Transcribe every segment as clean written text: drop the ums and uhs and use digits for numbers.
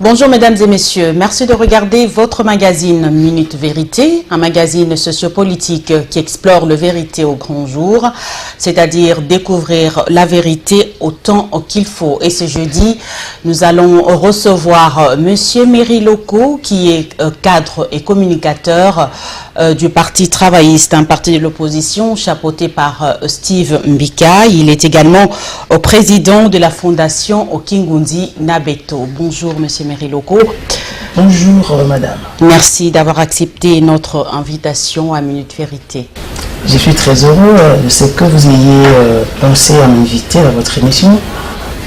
Bonjour mesdames et messieurs, merci de regarder votre magazine Minute Vérité, un magazine sociopolitique qui explore le vérité au grand jour, c'est-à-dire découvrir la vérité autant qu'il faut. Et ce jeudi, nous allons recevoir monsieur Merry Loko, qui est cadre et communicateur du Parti travailliste, un parti de l'opposition chapeauté par Steve Mbika. Il est également président de la fondation Okingundi Nabeto. Bonjour monsieur Merry Loko. Bonjour madame. Merci d'avoir accepté notre invitation à Minute Vérité. Je suis très heureux de ce que vous ayez pensé à m'inviter à votre émission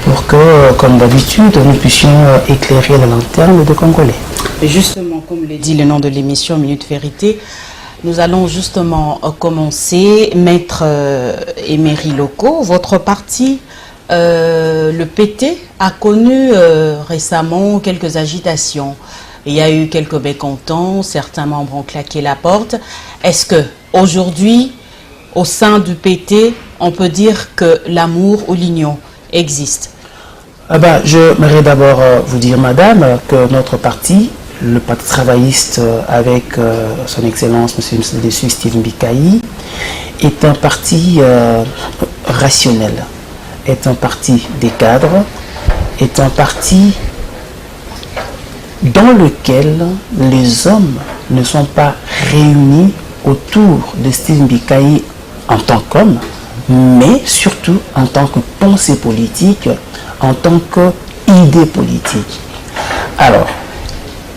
pour que, comme d'habitude, nous puissions éclairer la lanterne des Congolais. Et justement, comme le dit le nom de l'émission Minute Vérité, nous allons justement commencer. Maître Merry Loko, votre parti, le PT, a connu récemment quelques agitations. Il y a eu quelques mécontents, certains membres ont claqué la porte. Est-ce que aujourd'hui, au sein du PT, on peut dire que l'amour ou l'union existe? J'aimerais d'abord vous dire, madame, que notre parti, le Parti travailliste avec son Excellence, M. Steve Mbika, est un parti rationnel, est un parti des cadres, est un parti dans lequel les hommes ne sont pas réunis autour de Steve Mbika en tant qu'homme, mais surtout en tant que pensée politique, en tant qu'idée politique. Alors,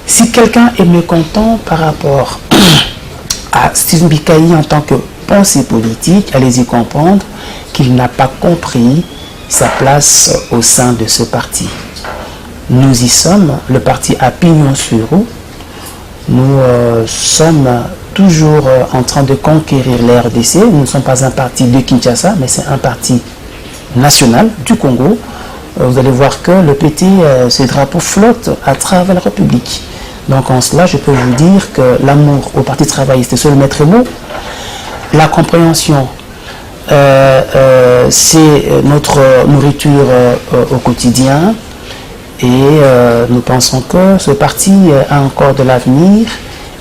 si quelqu'un est mécontent par rapport à Steve Mbika en tant que pensée politique, allez-y comprendre qu'il n'a pas compris sa place au sein de ce parti. Nous y sommes, le parti a pignon sur rue. Nous sommes toujours en train de conquérir l'RDC. Nous ne sommes pas un parti de Kinshasa, mais c'est un parti national du Congo. Vous allez voir que le PT, ce drapeau flotte à travers la République. Donc en cela, je peux vous dire que l'amour au Parti travailliste est le maître mot. La compréhension, c'est notre nourriture au quotidien. Et nous pensons que ce parti a encore de l'avenir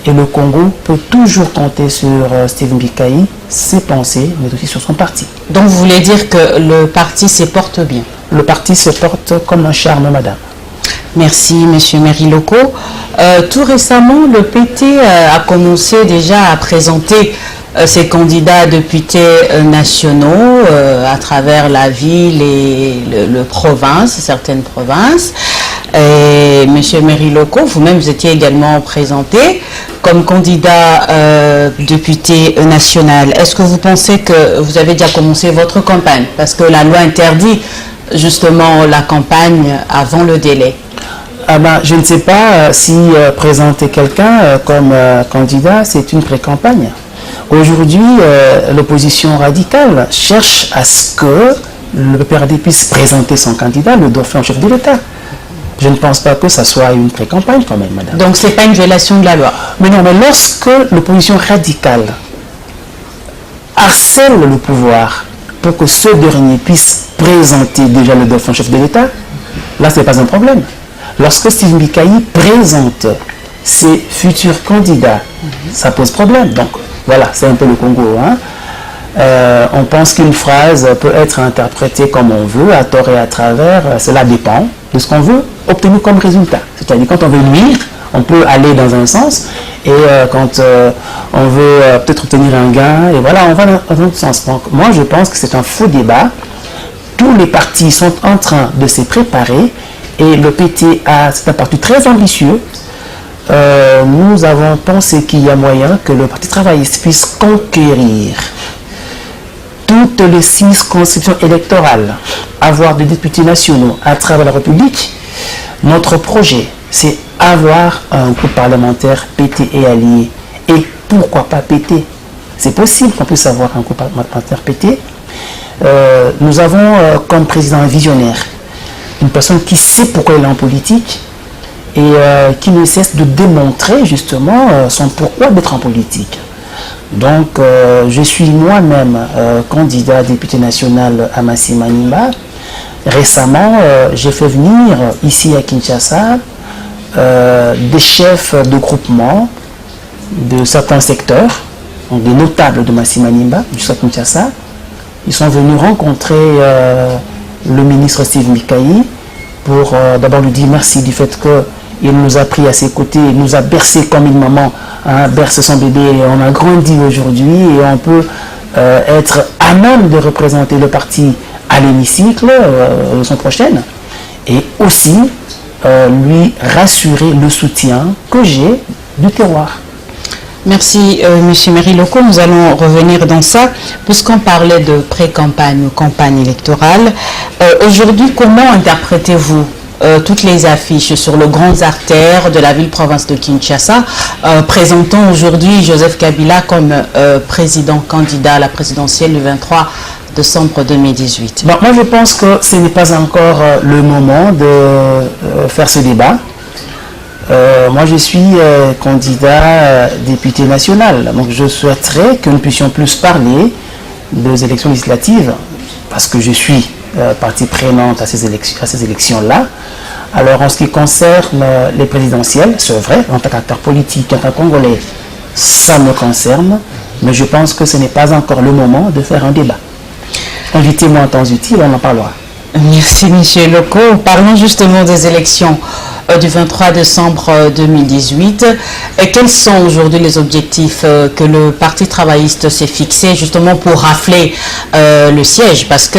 et le Congo peut toujours compter sur Steve Mbika, ses pensées, mais aussi sur son parti. Donc vous voulez dire que le parti se porte bien? Le parti se porte comme un charme, madame. Merci, monsieur Merry Loko. Tout récemment, le PT a commencé déjà à présenter ses candidats députés nationaux à travers la ville et certaines provinces. Et monsieur Merry Loko, vous-même, vous étiez également présenté comme candidat député national. Est-ce que vous pensez que vous avez déjà commencé votre campagne? Parce que la loi interdit justement la campagne avant le délai. Je ne sais pas si présenter quelqu'un comme candidat, c'est une pré-campagne. Aujourd'hui, l'opposition radicale cherche à ce que le PPRD puisse présenter son candidat, le dauphin chef de l'État. Je ne pense pas que ça soit une pré-campagne quand même, madame. Donc ce n'est pas une violation de la loi? Mais non, mais lorsque l'opposition radicale harcèle le pouvoir pour que ce dernier puisse présenter déjà le dauphin chef de l'État, là ce n'est pas un problème. Lorsque Steve Mbika présente ses futurs candidats, ça pose problème. Donc voilà, c'est un peu le Congo. On pense qu'une phrase peut être interprétée comme on veut, à tort et à travers. Cela dépend de ce qu'on veut obtenir comme résultat. C'est-à-dire quand on veut nuire, on peut aller dans un sens, et quand on veut peut-être obtenir un gain, et voilà, on va dans un autre sens. Donc moi je pense que c'est un faux débat. Tous les partis sont en train de se préparer, et le PT c'est un parti très ambitieux. Nous avons pensé qu'il y a moyen que le Parti travailliste puisse conquérir toutes les 6 circonscriptions électorales, avoir des députés nationaux à travers la République. Notre projet, c'est avoir un groupe parlementaire PT et allié. Et pourquoi pas PT? C'est possible qu'on puisse avoir un groupe parlementaire PT. Nous avons comme président un visionnaire, une personne qui sait pourquoi elle est en politique, et qui ne cesse de démontrer justement son pourquoi d'être en politique. Donc je suis moi-même candidat député national à Massimaniba. Récemment, j'ai fait venir ici à Kinshasa des chefs de groupement de certains secteurs, donc des notables de Massimanimba, jusqu'à Kinshasa. Ils sont venus rencontrer le ministre Steve Mbikai pour d'abord lui dire merci du fait qu'il nous a pris à ses côtés, il nous a bercé comme une maman berce son bébé, et on a grandi aujourd'hui et on peut être à même de représenter le parti à l'hémicycle la semaine prochaine, et aussi lui rassurer le soutien que j'ai du terroir. Merci, M. Meriloko. Nous allons revenir dans ça, puisqu'on parlait de pré-campagne ou campagne électorale. Aujourd'hui, comment interprétez-vous toutes les affiches sur les grandes artères de la ville-province de Kinshasa, présentant aujourd'hui Joseph Kabila comme président candidat à la présidentielle le 23 décembre 2018? Bon, moi, je pense que ce n'est pas encore le moment de faire ce débat. Moi, je suis candidat député national, donc je souhaiterais que nous puissions plus parler des élections législatives, parce que je suis partie prenante à ces élections-là. Alors, en ce qui concerne les présidentielles, c'est vrai, en tant qu'acteur politique, en tant que Congolais, ça me concerne, mais je pense que ce n'est pas encore le moment de faire un débat. Invitez-moi en temps utile, on en parlera. Merci, M. Loko. Parlons justement des élections du 23 décembre 2018. Et quels sont aujourd'hui les objectifs que le Parti travailliste s'est fixé justement pour rafler le siège? Parce que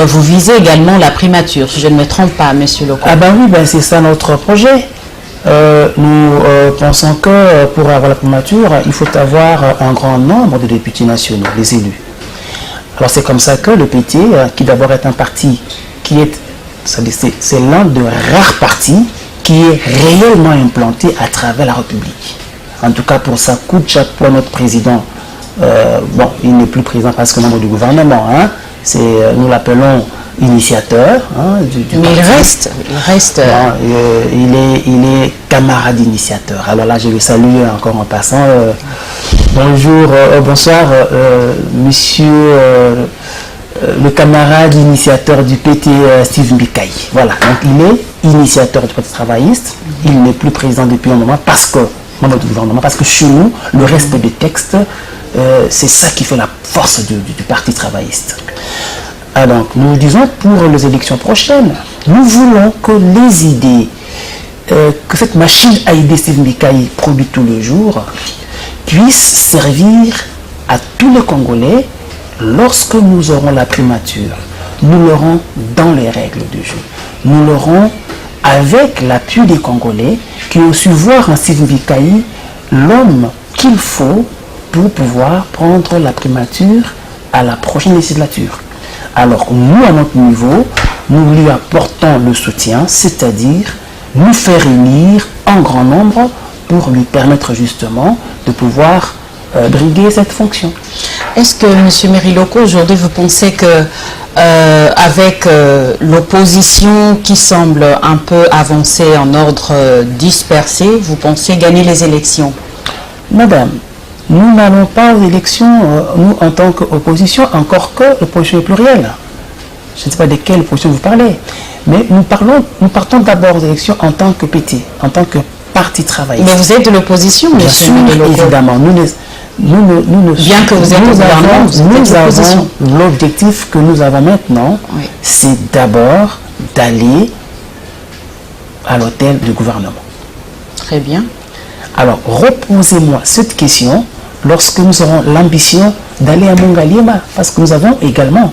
vous visez également la primature, si je ne me trompe pas, M. Loko. Ah ben oui, c'est ça notre projet. Nous pensons que pour avoir la primature, il faut avoir un grand nombre de députés nationaux, les élus. Alors c'est comme ça que le PT, qui d'abord est un parti qui est, c'est l'un de rares partis qui est réellement implanté à travers la République. En tout cas pour ça, coup de chapeau à notre président. Bon, il n'est plus président parce que membre du gouvernement. Nous l'appelons initiateur. Mais il reste. Non, il est camarade initiateur. Alors là, je le salue encore en passant. Bonjour, bonsoir, monsieur le camarade initiateur du PT, Steve Mbikai. Voilà, donc il est initiateur du Parti travailliste. Il n'est plus président depuis un moment parce que, membre du gouvernement, parce que chez nous, le respect des textes, c'est ça qui fait la force du Parti travailliste. Alors, nous disons pour les élections prochaines, nous voulons que les idées, que cette machine à idées Steve Mbikai produit tous les jours, puisse servir à tous les Congolais lorsque nous aurons la primature. Nous l'aurons dans les règles du jeu. Nous l'aurons avec l'appui des Congolais qui ont su voir en Steve Mbikai l'homme qu'il faut pour pouvoir prendre la primature à la prochaine législature. Alors nous, à notre niveau, nous lui apportons le soutien, c'est-à-dire nous faire élire en grand nombre pour lui permettre justement de pouvoir briguer cette fonction. Est-ce que, M. Meriloko, aujourd'hui, vous pensez que avec l'opposition qui semble un peu avancer en ordre dispersé, vous pensez gagner les élections? Madame, nous n'allons pas aux élections, nous, en tant qu'opposition, encore que l'opposition est plurielle. Je ne sais pas de quelle opposition vous parlez, mais nous partons d'abord aux élections en tant que PT, en tant que parti travailliste. Mais vous êtes de l'opposition, M. Meriloko. Évidemment, bien que vous êtes au gouvernement, vous êtes de l'opposition. L'objectif que nous avons maintenant, oui, c'est d'abord d'aller à l'hôtel du gouvernement. Très bien. Alors, reposez-moi cette question lorsque nous aurons l'ambition d'aller à Mongaliema, parce que nous avons également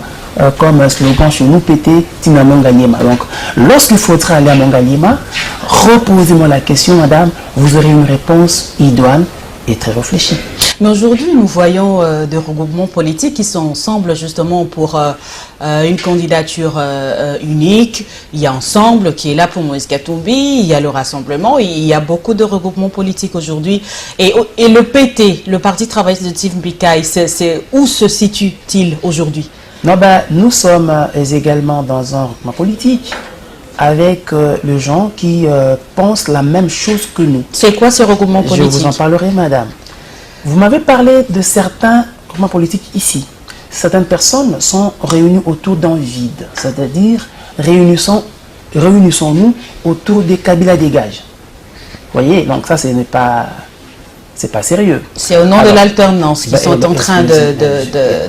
comme slogan chez nous, PT Tina Mongaliema. Donc, lorsqu'il faudra aller à Mongaliema, reposez-moi la question, madame, vous aurez une réponse idoine et très réfléchie. Mais aujourd'hui, nous voyons des regroupements politiques qui sont ensemble justement pour une candidature unique. Il y a Ensemble qui est là pour Moïse Katumbi, il y a le Rassemblement, il y a beaucoup de regroupements politiques aujourd'hui. Et le PT, le Parti travailliste de Steve Mbikai, où se situe-t-il aujourd'hui? Non, nous sommes également dans un regroupement politique avec les gens qui pensent la même chose que nous. C'est quoi ce regroupement politique? Je vous en parlerai, madame. Vous m'avez parlé de certains groupements politiques ici. Certaines personnes sont réunies autour d'un vide, c'est-à-dire réunissons-nous autour des Kabila dégage. voyez, donc ça, ce n'est pas... C'est pas sérieux. C'est au nom de l'alternance qu'ils sont en train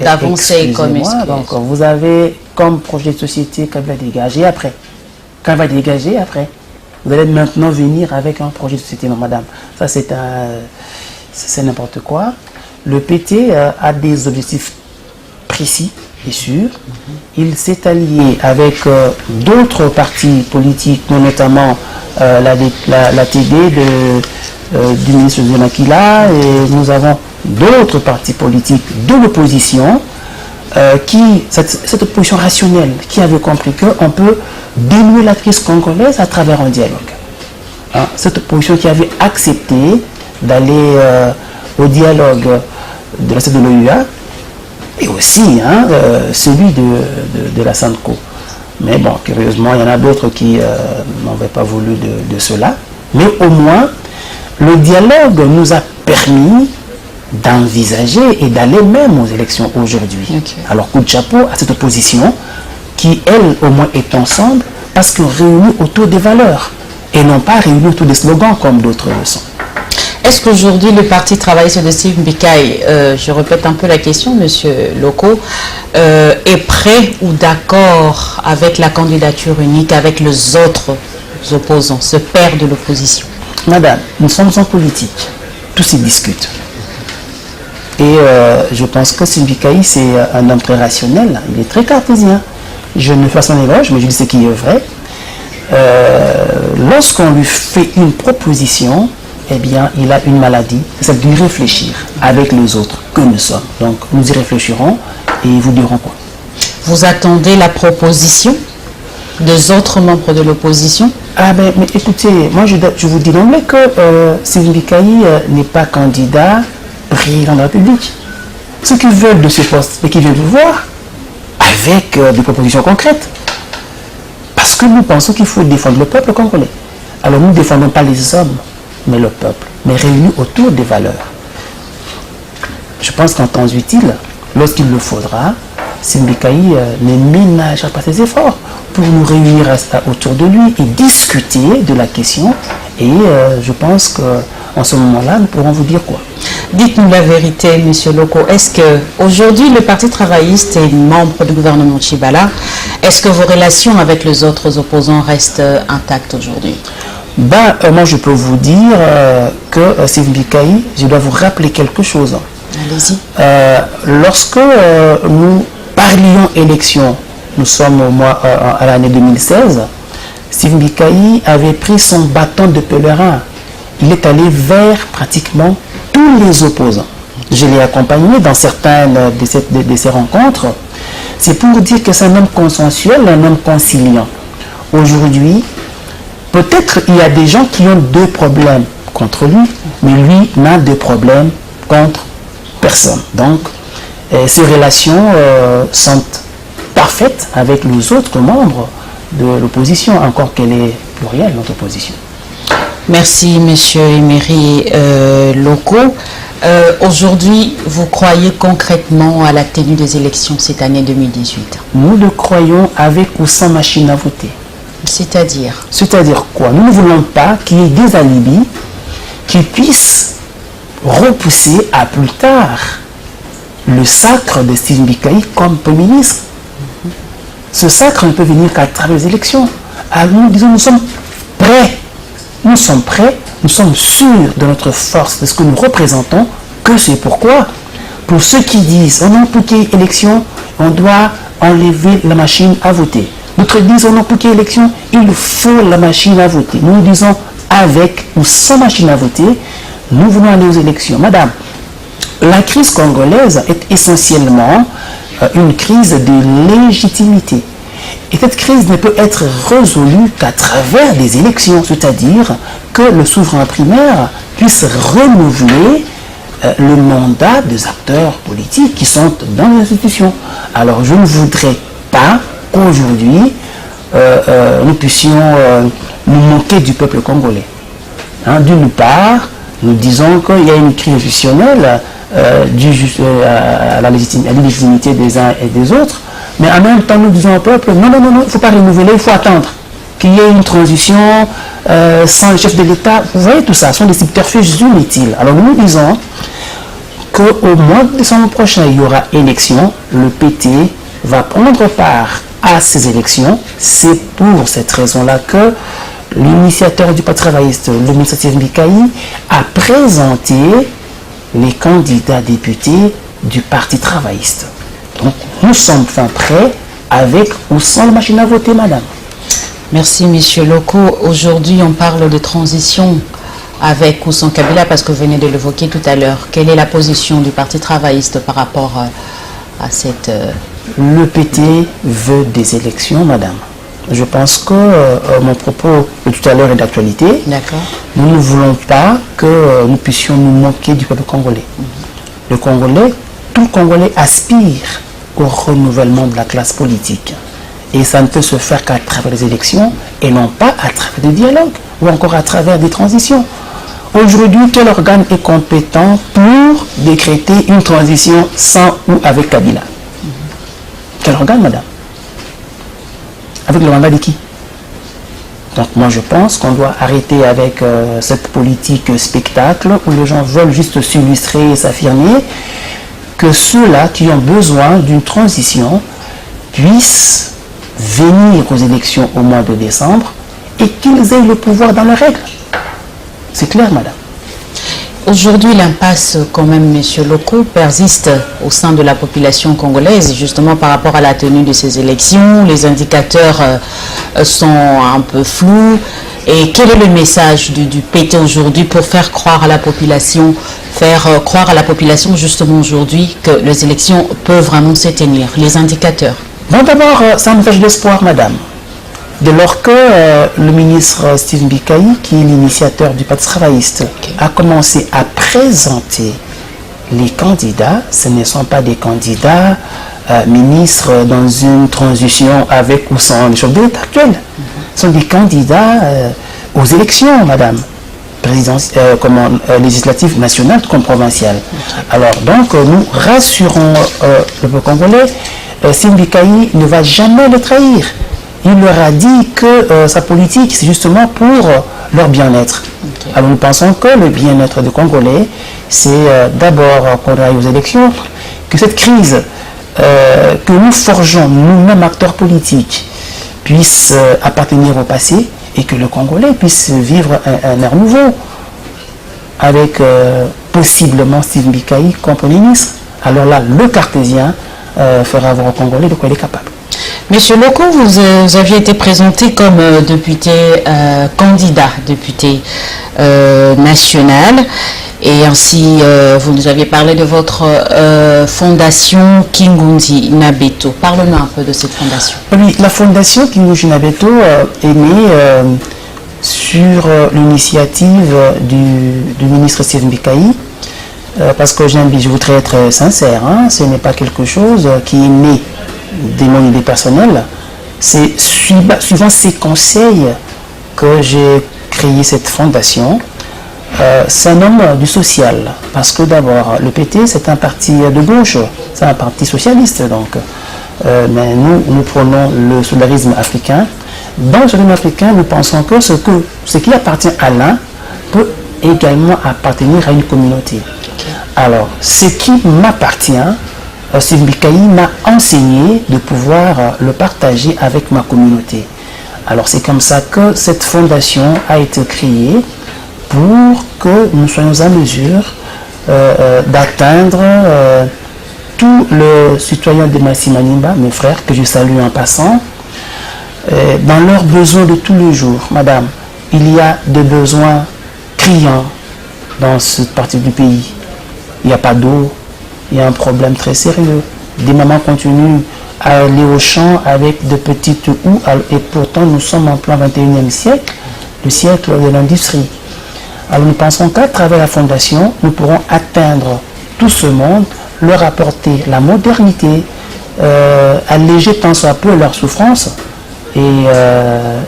d'avancer comme excuse. Donc, vous avez comme projet de société qu'elle va dégager après. Quand elle va dégager après, vous allez maintenant venir avec un projet de société. Non, madame, ça c'est n'importe quoi. Le PT a des objectifs précis et sûrs. Il s'est allié avec d'autres partis politiques, notamment la TD du ministre de Makila, et nous avons d'autres partis politiques de l'opposition cette opposition rationnelle qui avait compris qu'on peut dénouer la crise congolaise à travers un dialogue. Hein, cette opposition qui avait accepté d'aller au dialogue de la CEDEAO et aussi celui de la SANCO. Mais bon, curieusement, il y en a d'autres qui n'avaient pas voulu de cela. Mais au moins, le dialogue nous a permis d'envisager et d'aller même aux élections aujourd'hui. Okay. Alors, coup de chapeau à cette opposition qui, elle, au moins est ensemble parce qu'on réunit autour des valeurs et non pas réunis autour des slogans comme d'autres le sont. Est-ce qu'aujourd'hui le Parti travailliste de Steve Mbikaï, je répète un peu la question, Monsieur Loko, est prêt ou d'accord avec la candidature unique avec les autres opposants, ce père de l'opposition? Madame, nous sommes en politique, tout se discute. Et je pense que Steve Mbikaï, c'est un homme très rationnel, il est très cartésien. Je ne fais pas son éloge, mais je dis ce qui est vrai. Lorsqu'on lui fait une proposition, eh bien, il a une maladie, c'est d'y réfléchir avec les autres que nous sommes. Donc, nous y réfléchirons et ils vous diront quoi. Vous attendez la proposition des autres membres de l'opposition? Ah ben, mais écoutez, moi je vous dis d'emblée que Steve Mbikaï n'est pas candidat président de la République. Ceux qui veulent de ce poste, mais qui veulent vous voir avec des propositions concrètes. Parce que nous pensons qu'il faut défendre le peuple congolais. Alors nous ne défendons pas les hommes, mais le peuple, mais réunis autour des valeurs. Je pense qu'en temps utile, lorsqu'il le faudra, Steve Mbikaï ne ménagera pas ses efforts pour nous réunir autour de lui et discuter de la question. Et je pense qu'en ce moment-là, nous pourrons vous dire quoi. Dites-nous la vérité, M. Loko. Est-ce qu'aujourd'hui, le Parti travailliste est membre du gouvernement de Tshibala? Est-ce que vos relations avec les autres opposants restent intactes aujourd'hui? Moi, je peux vous dire que Steve Mbikaï, je dois vous rappeler quelque chose. Allez-y. Lorsque nous parlions élection, nous sommes à l'année 2016, Steve Mbikaï avait pris son bâton de pèlerin. Il est allé vers pratiquement tous les opposants. Je l'ai accompagné dans certaines de ces rencontres. C'est pour dire que c'est un homme consensuel, un homme conciliant. Aujourd'hui, peut-être il y a des gens qui ont deux problèmes contre lui, mais lui n'a de problème contre personne. Donc, ces relations sont parfaites avec les autres membres de l'opposition, encore qu'elle est plurielle, notre opposition. Merci, Monsieur Emery Loko. Aujourd'hui, vous croyez concrètement à la tenue des élections cette année 2018? Nous le croyons avec ou sans machine à voter. C'est-à-dire? C'est-à-dire quoi? Nous ne voulons pas qu'il y ait des alibis qui puissent repousser à plus tard le sacre de Steve Mbikaï comme Premier ministre. Ce sacre ne peut venir qu'à travers les élections. Alors nous disons, nous sommes prêts. Nous sommes prêts, nous sommes sûrs de notre force, de ce que nous représentons, que c'est pourquoi, pour ceux qui disent, on a pour qu'il y ait élection, on doit enlever la machine à voter. D'autres disent, on a pour qu'il y ait élection, il faut la machine à voter. Nous disons, avec ou sans machine à voter, nous voulons aller aux élections. Madame, la crise congolaise est essentiellement une crise de légitimité. Et cette crise ne peut être résolue qu'à travers des élections, c'est-à-dire que le souverain primaire puisse renouveler le mandat des acteurs politiques qui sont dans les institutions. Alors je ne voudrais pas qu'aujourd'hui nous puissions nous moquer du peuple congolais. Hein, d'une part, nous disons qu'il y a une crise institutionnelle à la légitimité des uns et des autres, mais en même temps nous disons au peuple, non, il ne faut pas renouveler, il faut attendre. qu'il y ait une transition sans le chef de l'État. Vous voyez tout ça, ce sont des subterfuges inutiles. Alors nous disons qu'au mois de décembre prochain, il y aura élection. Le PT va prendre part à ces élections. C'est pour cette raison-là que l'initiateur du Parti travailliste, le ministre Steve Mbikayi, a présenté les candidats députés du Parti travailliste. Donc nous sommes enfin prêts avec ou sans la machine à voter, madame. Merci, monsieur Loko. Aujourd'hui, on parle de transition avec ou sans Kabila, parce que vous venez de l'évoquer tout à l'heure. Quelle est la position du Parti travailliste par rapport à cette... Le PT veut des élections, madame. Je pense que mon propos de tout à l'heure est d'actualité. D'accord. Nous ne voulons pas que nous puissions nous moquer du peuple congolais. Le Congolais, tout Congolais aspire au renouvellement de la classe politique. Et ça ne peut se faire qu'à travers les élections et non pas à travers des dialogues ou encore à travers des transitions. Aujourd'hui, quel organe est compétent pour décréter une transition sans ou avec Kabila? Quel organe, madame? Avec le mandat de qui? Donc moi je pense qu'on doit arrêter avec cette politique spectacle où les gens veulent juste s'illustrer et s'affirmer, que ceux-là qui ont besoin d'une transition puissent venir aux élections au mois de décembre et qu'ils aient le pouvoir dans leurs règles. C'est clair, madame. Aujourd'hui, l'impasse, quand même, monsieur Loko, persiste au sein de la population congolaise, justement par rapport à la tenue de ces élections. Les indicateurs sont un peu flous. Et quel est le message du PT aujourd'hui pour faire croire à la population, justement aujourd'hui que les élections peuvent vraiment se tenir, les indicateurs? Bon, d'abord, c'est un message d'espoir, madame. Dès lors que le ministre Steve Mbikayi, qui est l'initiateur du Parti travailliste, a commencé à présenter les candidats, ce ne sont pas des candidats ministres dans une transition avec ou sans les chefs de l'État actuel. Ce sont des candidats aux élections, madame, législatives nationales comme provinciales. Alors, donc, nous rassurons le peuple congolais, Steve Mbikayi ne va jamais le trahir. Il leur a dit que sa politique, c'est justement pour leur bien-être. Alors nous pensons que le bien-être des Congolais, c'est d'abord qu'on aille aux élections, que cette crise que nous forgeons, nous-mêmes acteurs politiques, puisse appartenir au passé et que le Congolais puisse vivre un air nouveau avec possiblement Steve Mbikayi comme Premier ministre. Alors là, le cartésien fera voir au Congolais de quoi il est capable. Monsieur Loko, vous aviez été présenté comme député, candidat député national, et ainsi vous nous aviez parlé de votre fondation Kingunzi Nabeto. Parlez-nous un peu de cette fondation. Oui, la fondation Kingunzi Nabeto est née sur l'initiative du ministre Steve Mbikayi, parce que je voudrais être sincère, hein, ce n'est pas quelque chose qui est né de mon idée personnelle, c'est suivant ces conseils que j'ai créé cette fondation. C'est un homme du social, parce que d'abord le PT c'est un parti de gauche, c'est un parti socialiste, donc mais nous prenons le solidarisme africain. Dans le solidarisme africain, nous pensons que ce qui appartient à l'un peut également appartenir à une communauté. Alors, ce qui m'appartient, Steve Mbikayi m'a enseigné de pouvoir le partager avec ma communauté. Alors c'est comme ça que cette fondation a été créée pour que nous soyons en mesure d'atteindre tous les citoyens de Massi Manimba, mes frères, que je salue en passant, dans leurs besoins de tous les jours. Madame, il y a des besoins criants dans cette partie du pays. Il n'y a pas d'eau. Il y a un problème très sérieux. Des mamans continuent à aller au champ avec de petites houes et pourtant nous sommes en plein 21e siècle, le siècle de l'industrie. Alors nous pensons qu'à travers la fondation, nous pourrons atteindre tout ce monde, leur apporter la modernité, alléger tant soit peu leur souffrance. Et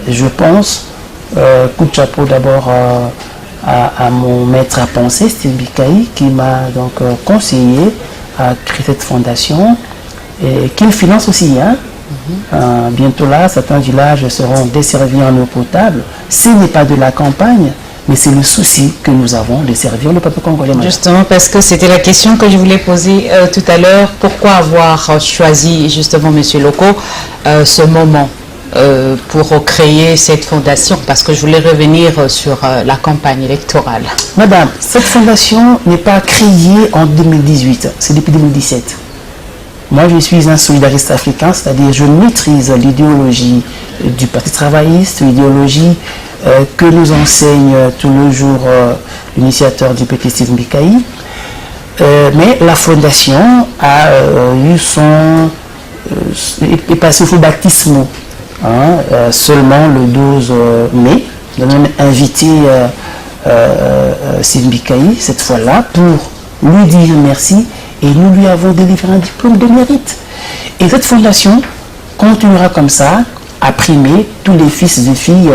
je pense, coup de chapeau d'abord à mon maître à penser, Steve Mbikayi, qui m'a donc conseillé à créer cette fondation, et qu'il finance aussi, hein, Bientôt là, certains villages seront desservis en eau potable. Ce n'est pas de la campagne, mais c'est le souci que nous avons de servir le peuple congolais. Madame. Justement, parce que c'était la question que je voulais poser tout à l'heure. Pourquoi avoir choisi, justement, M. Loko, ce moment pour créer cette fondation? Parce que je voulais revenir sur la campagne électorale. Madame, cette fondation n'est pas créée en 2018, c'est depuis 2017. Moi, je suis un solidariste africain, c'est-à-dire je maîtrise l'idéologie du Parti travailliste, l'idéologie que nous enseigne tout le jour l'initiateur du PT Steve Mbikaï. Mais la fondation a eu son... est passé au baptisme seulement le 12 mai. Nous avons invité Steve Mbikaï cette fois-là pour lui dire merci. Et nous lui avons délivré un diplôme de mérite. Et cette fondation continuera comme ça à primer tous les fils et filles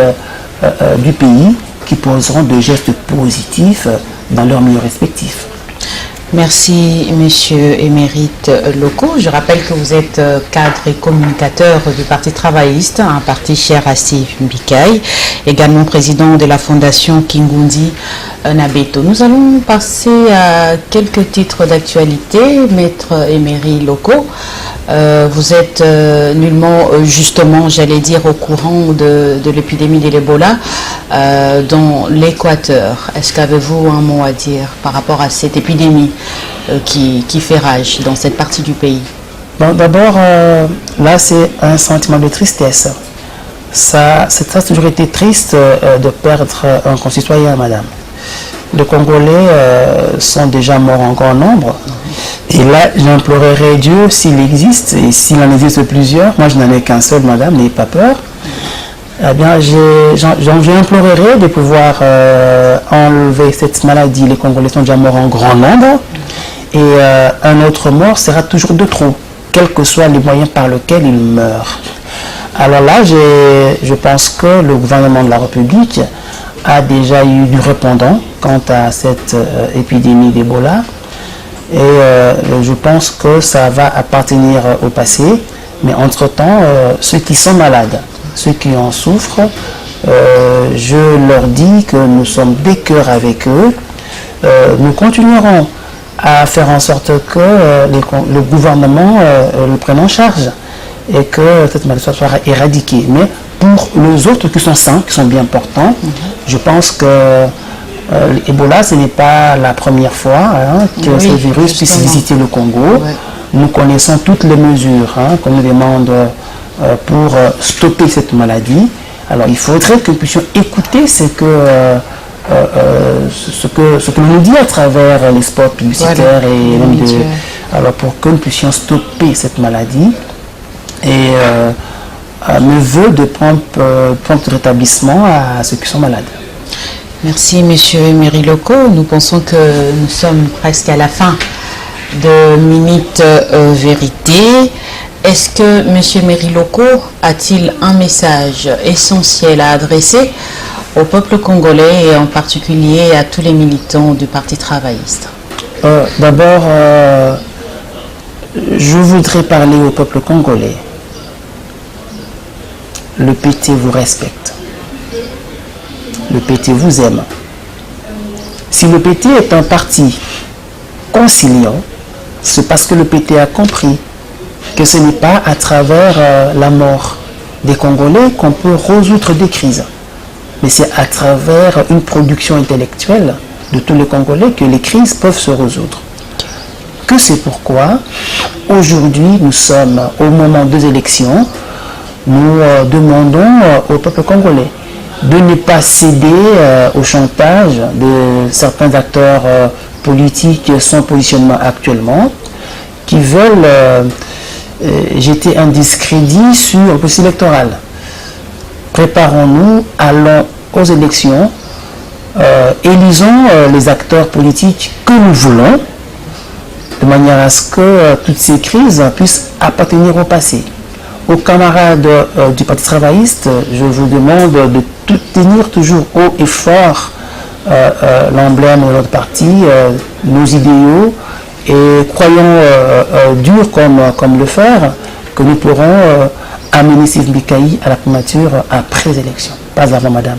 du pays qui poseront de gestes positifs dans leurs milieux respectifs. Merci, Monsieur Émérite Loko. Je rappelle que vous êtes cadre et communicateur du Parti travailliste, un parti cher à Steve Mbikaï, également président de la fondation Kingundi Nabeto. Nous allons passer à quelques titres d'actualité. Maître Émérite Loko, vous êtes nullement, justement, j'allais dire, au courant de l'épidémie de l'Ebola dans l'Équateur. Est-ce qu'avez-vous un mot à dire par rapport à cette épidémie qui fait rage dans cette partie du pays? Bon, d'abord, là, c'est un sentiment de tristesse. Ça a toujours été triste de perdre un concitoyen, madame. Les Congolais sont déjà morts en grand nombre. Et là, j'implorerai Dieu, s'il existe, et s'il en existe plusieurs, moi je n'en ai qu'un seul, madame, n'ayez pas peur. Eh bien, j'implorerai de pouvoir enlever cette maladie. Les Congolais sont déjà morts en grand nombre. Et un autre mort sera toujours de trop, quels que soient les moyens par lesquels il meurt. Alors là, je pense que le gouvernement de la République a déjà eu du répondant quant à cette épidémie d'Ebola. Et je pense que ça va appartenir au passé. Mais entre-temps, ceux qui sont malades, ceux qui en souffrent, je leur dis que nous sommes des cœurs avec eux. Nous continuerons à faire en sorte que le gouvernement le prenne en charge et que cette maladie soit éradiquée. Mais pour les autres qui sont sains, qui sont bien portants, je pense que l'Ebola, ce n'est pas la première fois que ce virus puisse visiter le Congo. Ouais. Nous connaissons toutes les mesures qu'on nous demande pour stopper cette maladie. Alors il faudrait que nous puissions écouter ce que l'on nous dit à travers les spots publicitaires et même alors pour que nous puissions stopper cette maladie. Et me veut de prompt rétablissement à ceux qui sont malades. Merci, Monsieur Émérite Loko. Nous pensons que nous sommes presque à la fin de Minute Vérité. Est-ce que M. Émérite Loko a-t-il un message essentiel à adresser au peuple congolais et en particulier à tous les militants du Parti travailliste? D'abord, je voudrais parler au peuple congolais. Le PT vous respecte. Le PT vous aime. Si le PT est un parti conciliant, c'est parce que le PT a compris que ce n'est pas à travers la mort des Congolais qu'on peut résoudre des crises. Mais c'est à travers une production intellectuelle de tous les Congolais que les crises peuvent se résoudre. Que c'est pourquoi, aujourd'hui, nous sommes au moment des élections, nous demandons au peuple congolais de ne pas céder au chantage de certains acteurs politiques sans positionnement actuellement, qui veulent jeter un discrédit sur le processus électoral. Préparons-nous, allons aux élections, élisons les acteurs politiques que nous voulons, de manière à ce que toutes ces crises puissent appartenir au passé. Aux camarades du Parti travailliste, je vous demande de tenir toujours haut et fort l'emblème de notre parti, nos idéaux, et croyons dur comme le fer, que nous pourrons amener Steve Mbikaï à la primature après élection. Pas avant, madame.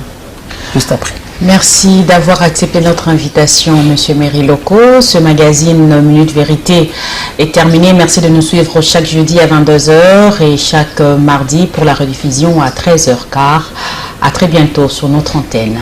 Juste après. Merci d'avoir accepté notre invitation, Monsieur Merry Loko. Ce magazine Minute Vérité est terminé. Merci de nous suivre chaque jeudi à 22h et chaque mardi pour la rediffusion à 13h15. À très bientôt sur notre antenne.